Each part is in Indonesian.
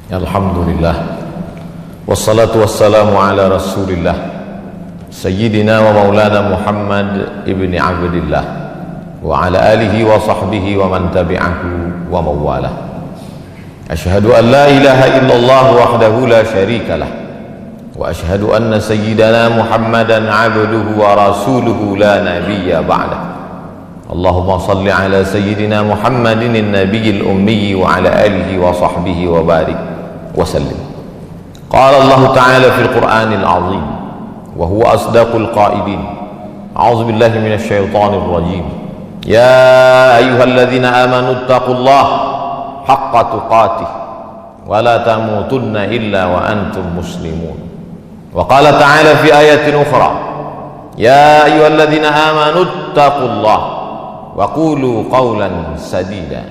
Alhamdulillah, wassalatu wassalamu ala rasulillah Sayyidina wa maulana Muhammad ibni Abdillah wa ala alihi wa sahbihi wa man tabi'ahu wa mawalah. Ashhadu an la ilaha illallah wahdahu la syarika lah, wa ashhadu anna sayyidana Muhammadan abduhu wa rasuluhu la nabiyya ba'dah. Allahumma salli ala sayyidina Muhammadin an-nabiyil ummi wa ala alihi wa sahbihi wa barik وسلم. قال الله تعالى في القرآن العظيم وهو أصدق القائلين: أعوذ بالله من الشيطان الرجيم، يا أيها الذين آمنوا اتقوا الله حق تقاته ولا تموتن إلا وأنتم مسلمون. وقال تعالى في آية أخرى: يا أيها الذين آمنوا اتقوا الله وقولوا قولا سديدا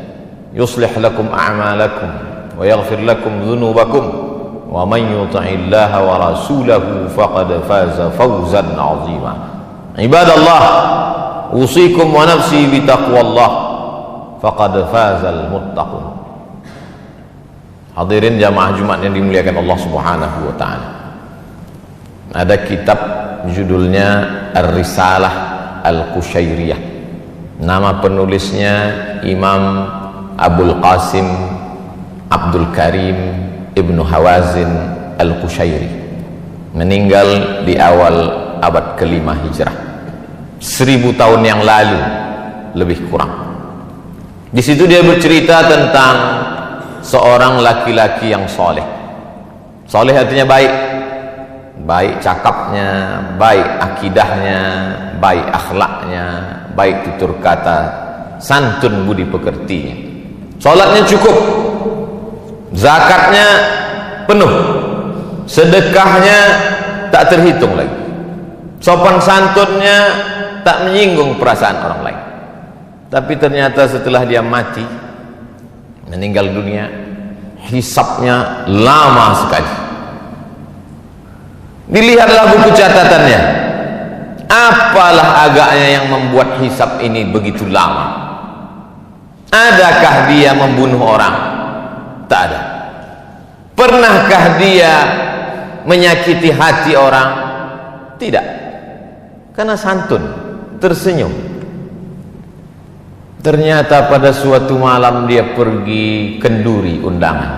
يصلح لكم أعمالكم ويغفر لكم ذنوبكم ومن يطع الله ورسوله فقد فاز فوزا عظيما. عباد الله، أوصيكم ونفسي بتقوى الله فقد فاز المتقون. Hadirin jamaah Jumat yang dimuliakan Allah Subhanahu wa taala. Ada kitab judulnya Ar-Risalah Al-Qushairiyah. Nama penulisnya Imam Abul Qasim Abdul Karim Ibnu Hawazin Al-Qushairi, meninggal di awal abad ke-5 Hijrah, 1000 tahun yang lalu lebih kurang. Di situ dia bercerita tentang seorang laki-laki yang soleh. Soleh artinya baik, baik cakapnya, baik akidahnya, baik akhlaknya, baik tutur kata, santun budi pekertinya. Salatnya cukup, zakatnya penuh, sedekahnya tak terhitung lagi, sopan santunnya tak menyinggung perasaan orang lain. Tapi ternyata setelah dia mati, meninggal dunia, hisabnya lama sekali. Dilihatlah buku catatannya, apalah agaknya yang membuat hisab ini begitu lama? Adakah dia membunuh orang? Tak ada. Pernahkah dia menyakiti hati orang? Tidak. Karena santun, tersenyum. Ternyata pada suatu malam dia pergi kenduri undangan.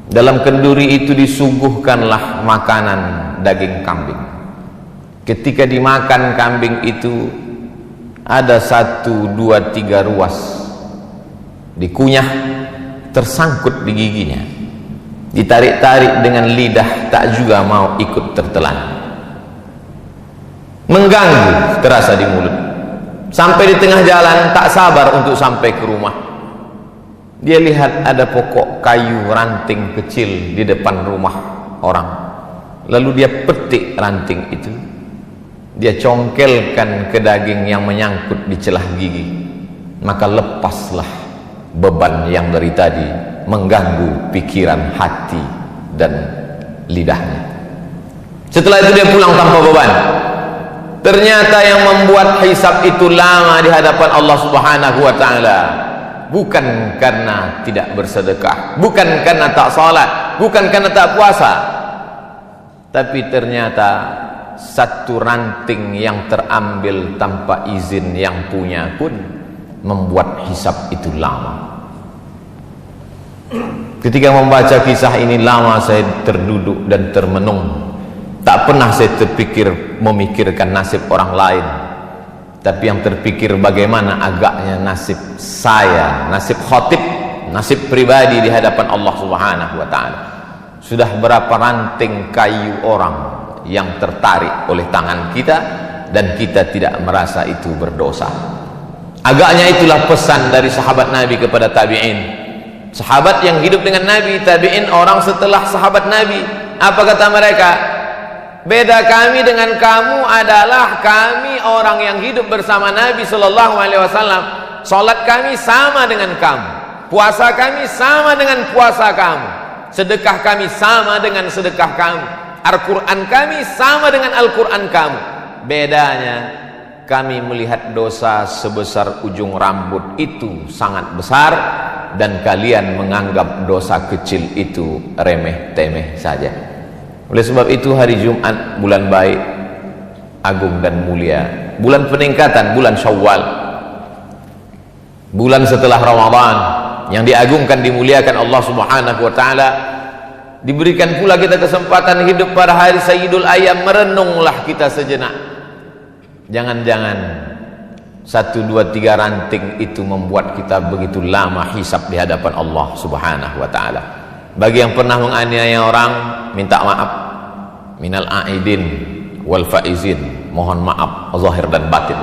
Dalam kenduri itu disuguhkanlah makanan daging kambing. Ketika dimakan kambing itu, ada 1, 2, 3 ruas dikunyah, tersangkut di giginya, ditarik-tarik dengan lidah, tak juga mau ikut tertelan, mengganggu terasa di mulut. Sampai di tengah jalan tak sabar untuk sampai ke rumah. Dia lihat ada pokok kayu ranting kecil di depan rumah orang, lalu dia petik ranting itu, dia congkelkan ke daging yang menyangkut di celah gigi, maka lepaslah beban yang dari tadi mengganggu pikiran, hati dan lidahnya. Setelah itu dia pulang tanpa beban. Ternyata yang membuat hisab itu lama di hadapan Allah Subhanahu wa taala bukan karena tidak bersedekah, bukan karena tak salat, bukan karena tak puasa, tapi ternyata satu ranting yang terambil tanpa izin yang punya pun membuat hisab itu lama. Ketika membaca kisah ini, lama saya terduduk dan termenung. Tak pernah saya terpikir memikirkan nasib orang lain, tapi yang terpikir bagaimana agaknya nasib saya, nasib khatib, nasib pribadi di hadapan Allah Subhanahu wa taala. Sudah berapa ranting kayu orang yang tertarik oleh tangan kita dan kita tidak merasa itu berdosa. Agaknya itulah pesan dari sahabat Nabi kepada tabi'in. Sahabat yang hidup dengan Nabi, tabi'in orang setelah sahabat Nabi. Apa kata mereka? Beda kami dengan kamu adalah kami orang yang hidup bersama Nabi Sallallahu Alaihi Wasallam. Salat kami sama dengan kamu, puasa kami sama dengan puasa kamu, sedekah kami sama dengan sedekah kamu, Al-Quran kami sama dengan Al-Quran kamu. Bedanya kami melihat dosa sebesar ujung rambut itu sangat besar, dan kalian menganggap dosa kecil itu remeh-temeh saja. Oleh sebab itu hari Jumat bulan baik, agung dan mulia, bulan peningkatan, bulan Syawal, bulan setelah Ramadan, yang diagungkan, dimuliakan Allah Subhanahu wa taala. Diberikan pula kita kesempatan hidup pada hari Sayyidul Ayyam. Merenunglah kita sejenak. Jangan-jangan 1, 2, 3 ranting itu membuat kita begitu lama hisab di hadapan Allah Subhanahu wa taala. Bagi yang pernah menganiaya orang, minta maaf. Minal aidin wal faizin, mohon maaf zahir dan batin.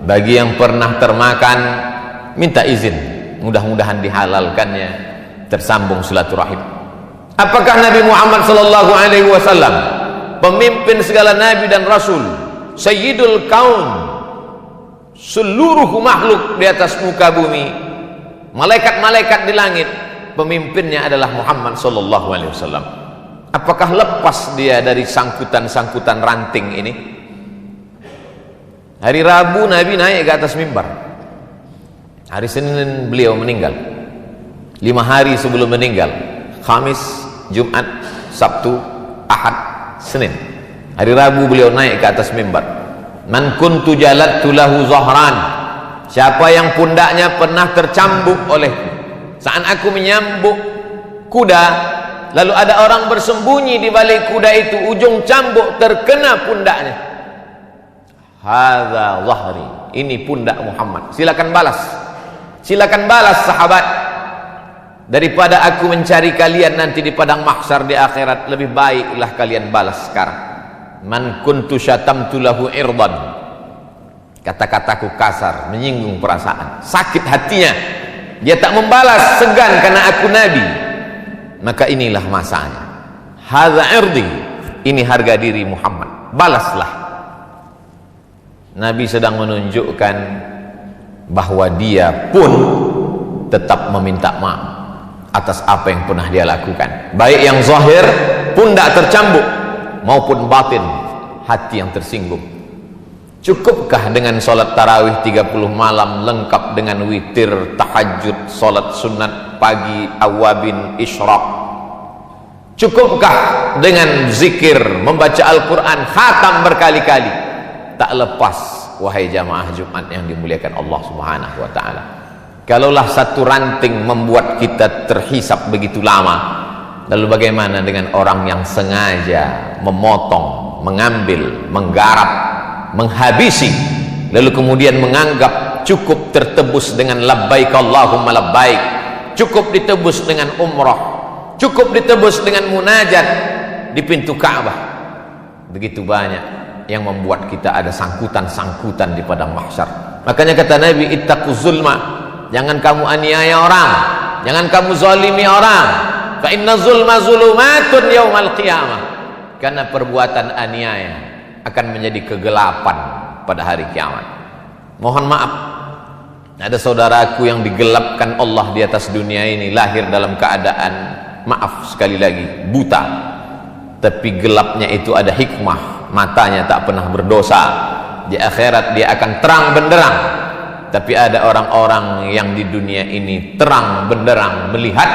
Bagi yang pernah termakan, minta izin, mudah-mudahan dihalalkannya, tersambung silaturahim. Apakah Nabi Muhammad sallallahu alaihi wasallam, pemimpin segala nabi dan rasul, Sayyidul Kaun, seluruh makhluk di atas muka bumi, malaikat-malaikat di langit, pemimpinnya adalah Muhammad sallallahu alaihi wasallam. Apakah lepas dia dari sangkutan-sangkutan ranting ini? Hari Rabu Nabi naik ke atas mimbar. Hari Senin beliau meninggal. 5 hari sebelum meninggal, Khamis, Jumat, Sabtu, Ahad, Senin. Hari Rabu beliau naik ke atas mimbar. Man kuntu jalattu lahu zahran, siapa yang pundaknya pernah tercambuk olehku. Saat aku menyambuk kuda, lalu ada orang bersembunyi di balik kuda itu, ujung cambuk terkena pundaknya. Hadza zahri, ini pundak Muhammad. Silakan balas. Silakan balas sahabat. Daripada aku mencari kalian nanti di padang mahsyar di akhirat, lebih baiklah kalian balas sekarang. Man kuntu syatamtu lahu irdan, kata-kataku kasar, menyinggung perasaan, sakit hatinya, dia tak membalas, segan karena aku nabi, maka inilah masanya. Hadza irdi, ini harga diri Muhammad, balaslah. Nabi sedang menunjukkan bahwa dia pun tetap meminta maaf atas apa yang pernah dia lakukan, baik yang zahir, pundak tercambuk, maupun batin, hati yang tersinggung. Cukupkah dengan solat tarawih 30 malam lengkap dengan witir, tahajud, solat sunat pagi, awabin, isyraq? Cukupkah dengan zikir, membaca Al-Quran, khatam berkali-kali? Tak lepas, wahai jamaah Jumat yang dimuliakan Allah Subhanahu wa ta'ala. Kalaulah satu ranting membuat kita terhisap begitu lama, lalu bagaimana dengan orang yang sengaja memotong, mengambil, menggarap, menghabisi, lalu kemudian menganggap cukup tertebus dengan labbaik Allahumma labbaik, cukup ditebus dengan umrah, cukup ditebus dengan munajat di pintu Ka'bah. Begitu banyak yang membuat kita ada sangkutan-sangkutan di padang mahsyar. Makanya kata Nabi, ittaquz zulma, jangan kamu aniaya orang, jangan kamu zalimi orang. Fa inna zulma zulumatun yaumal qiyamah, karena perbuatan aniaya akan menjadi kegelapan pada hari kiamat. Mohon maaf, ada saudaraku yang digelapkan Allah di atas dunia ini, lahir dalam keadaan, maaf sekali lagi, buta, tapi gelapnya itu ada hikmah. Matanya tak pernah berdosa, di akhirat dia akan terang benderang. Tapi ada orang-orang yang di dunia ini terang benderang melihat,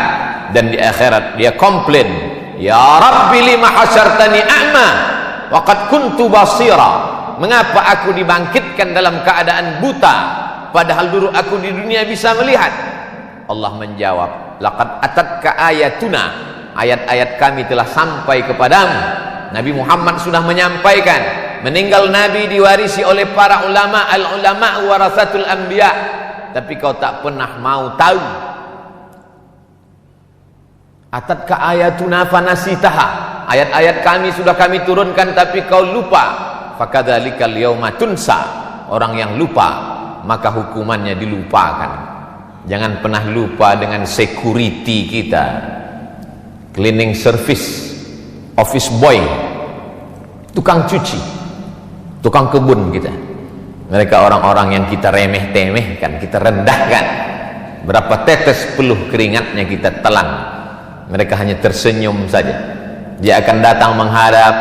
dan di akhirat dia komplain, ya Rabbi lima hasyartani a'ma wa qad kuntu basira. Mengapa aku dibangkitkan dalam keadaan buta, padahal dulu aku di dunia bisa melihat? Allah menjawab, laqad atatka ayatuna, ayat-ayat kami telah sampai kepadamu. Nabi Muhammad sudah menyampaikan, meninggal Nabi diwarisi oleh para ulama, al-ulama warasatul anbiya, tapi kau tak pernah mau tahu. Atatka ayatuna fanasitaha, ayat-ayat kami sudah kami turunkan tapi kau lupa. Fakadzalikal yauma tunsa, orang yang lupa maka hukumannya dilupakan. Jangan pernah lupa dengan security kita, cleaning service, office boy, tukang cuci, tukang kebun kita. Mereka orang-orang yang kita remeh-temehkan, kita rendahkan. Berapa tetes peluh keringatnya kita telan, mereka hanya tersenyum saja. Dia akan datang menghadap,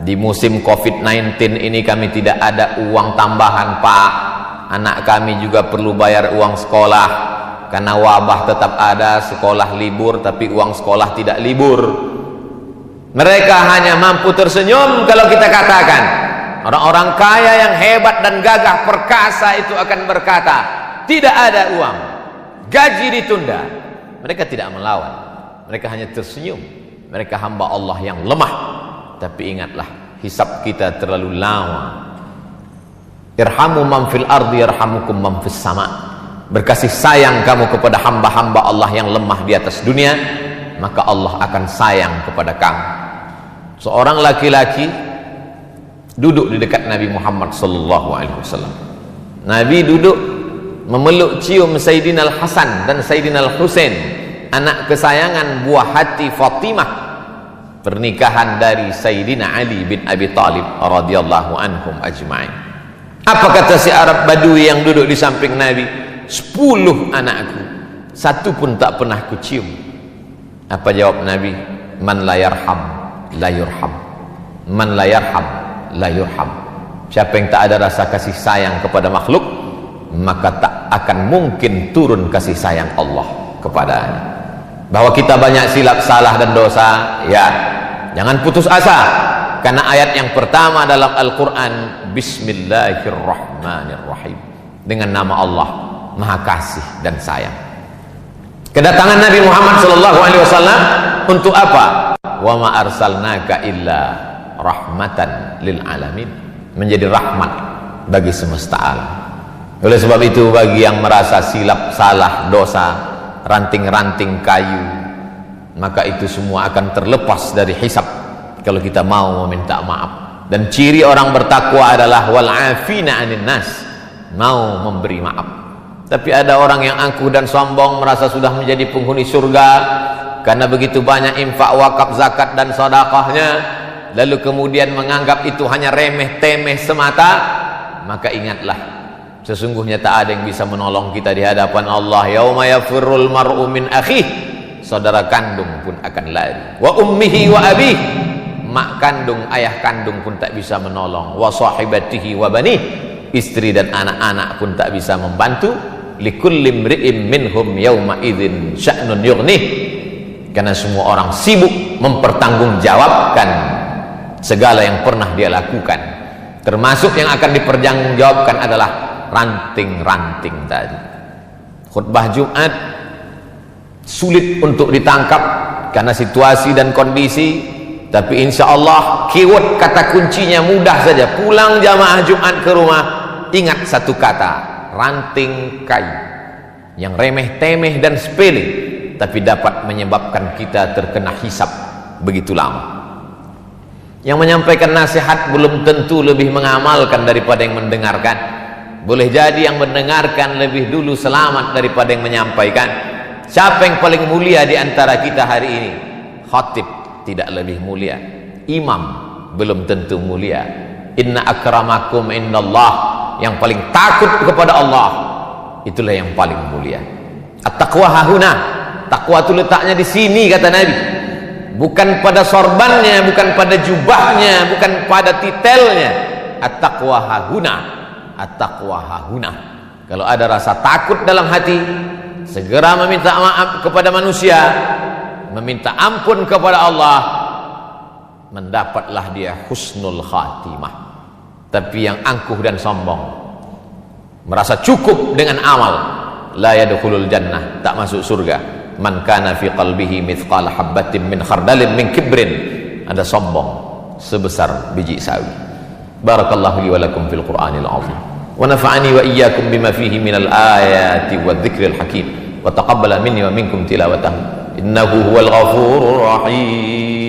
di musim COVID-19 ini kami tidak ada uang tambahan, Pak. Anak kami juga perlu bayar uang sekolah karena wabah tetap ada, sekolah libur tapi uang sekolah tidak libur. Mereka hanya mampu tersenyum kalau kita katakan, orang-orang kaya yang hebat dan gagah perkasa itu akan berkata, tidak ada uang, gaji ditunda. Mereka tidak melawan, mereka hanya tersenyum. Mereka hamba Allah yang lemah. Tapi ingatlah, hisab kita terlalu lama. Irhamu man fil ardi yarhamukum man fis sama. Berkasih sayang kamu kepada hamba-hamba Allah yang lemah di atas dunia, maka Allah akan sayang kepada kamu. Seorang laki-laki duduk di dekat Nabi Muhammad sallallahu alaihi wasallam. Nabi duduk memeluk cium Sayyidina Al-Hasan dan Sayyidina Al-Husain, anak kesayangan buah hati Fatimah, pernikahan dari Sayyidina Ali bin Abi Thalib radhiyallahu anhum ajma'in. Apa kata si Arab Badui yang duduk di samping Nabi? 10 anakku, satu pun tak pernah kucium. Apa jawab Nabi? Man la yarham la yurham, man la yarham la yurham. Siapa yang tak ada rasa kasih sayang kepada makhluk, maka tak akan mungkin turun kasih sayang Allah kepadanya. Bahwa kita banyak silap, salah dan dosa, ya, jangan putus asa, karena ayat yang pertama dalam Al-Quran, Bismillahirrahmanirrahim, dengan nama Allah Maha Kasih dan Sayang. Kedatangan Nabi Muhammad SAW untuk apa? Wa ma arsalnaka illa rahmatan lil alamin, menjadi rahmat bagi semesta alam. Oleh sebab itu, bagi yang merasa silap, salah, dosa, ranting-ranting kayu, maka itu semua akan terlepas dari hisab kalau kita mau meminta maaf. Dan ciri orang bertakwa adalah wal afina 'anil nas, mau memberi maaf. Tapi ada orang yang angkuh dan sombong, merasa sudah menjadi penghuni surga karena begitu banyak infak, wakaf, zakat dan sedekahnya, lalu kemudian menganggap itu hanya remeh-temeh semata. Maka ingatlah, sesungguhnya tak ada yang bisa menolong kita di hadapan Allah. Yauma yafirrul mar'u min akhih, saudara kandung pun akan lari. Wa ummihi wa abih, mak kandung, ayah kandung pun tak bisa menolong. Wa sahibatihi wa banih, istri dan anak-anak pun tak bisa membantu. Likulli imri'im minhum yauma idzin sya'nun yughnih, karena semua orang sibuk mempertanggungjawabkan segala yang pernah dia lakukan. Termasuk yang akan dipertanggungjawabkan adalah ranting-ranting tadi. Khutbah Jumat sulit untuk ditangkap karena situasi dan kondisi, tapi insya Allah keyword kata kuncinya mudah saja. Pulang jamaah Jumat ke rumah, ingat satu kata, ranting kayu, yang remeh-temeh dan sepele, tapi dapat menyebabkan kita terkena hisab begitu lama. Yang menyampaikan nasihat belum tentu lebih mengamalkan daripada yang mendengarkan. Boleh jadi yang mendengarkan lebih dulu selamat daripada yang menyampaikan. Siapa yang paling mulia di antara kita hari ini? Khatib tidak lebih mulia, imam belum tentu mulia. Inna akramakum indallah, yang paling takut kepada Allah, itulah yang paling mulia. At-taqwa hahuna, takwa itu letaknya di sini kata Nabi, bukan pada sorbannya, bukan pada jubahnya, bukan pada titelnya. At-taqwa hahuna, at-taqwa hahuna. Kalau ada rasa takut dalam hati, segera meminta maaf kepada manusia, meminta ampun kepada Allah, mendapatlah dia husnul khatimah. Tapi yang angkuh dan sombong, merasa cukup dengan amal, la yadkhulul jannah, tak masuk surga. Man kana fi qalbihi mithqala habbatin min khardalin min kibrin, ada sombong sebesar biji sawi. Barakallahu li wa lakum fil Qur'anil azim, wa nafa'ani wa iyyakum bima fihi minal ayati wadh-dhikril hakim, wa taqabbala minni wa minkum tilawatahu innahu huwal ghafurur rahim.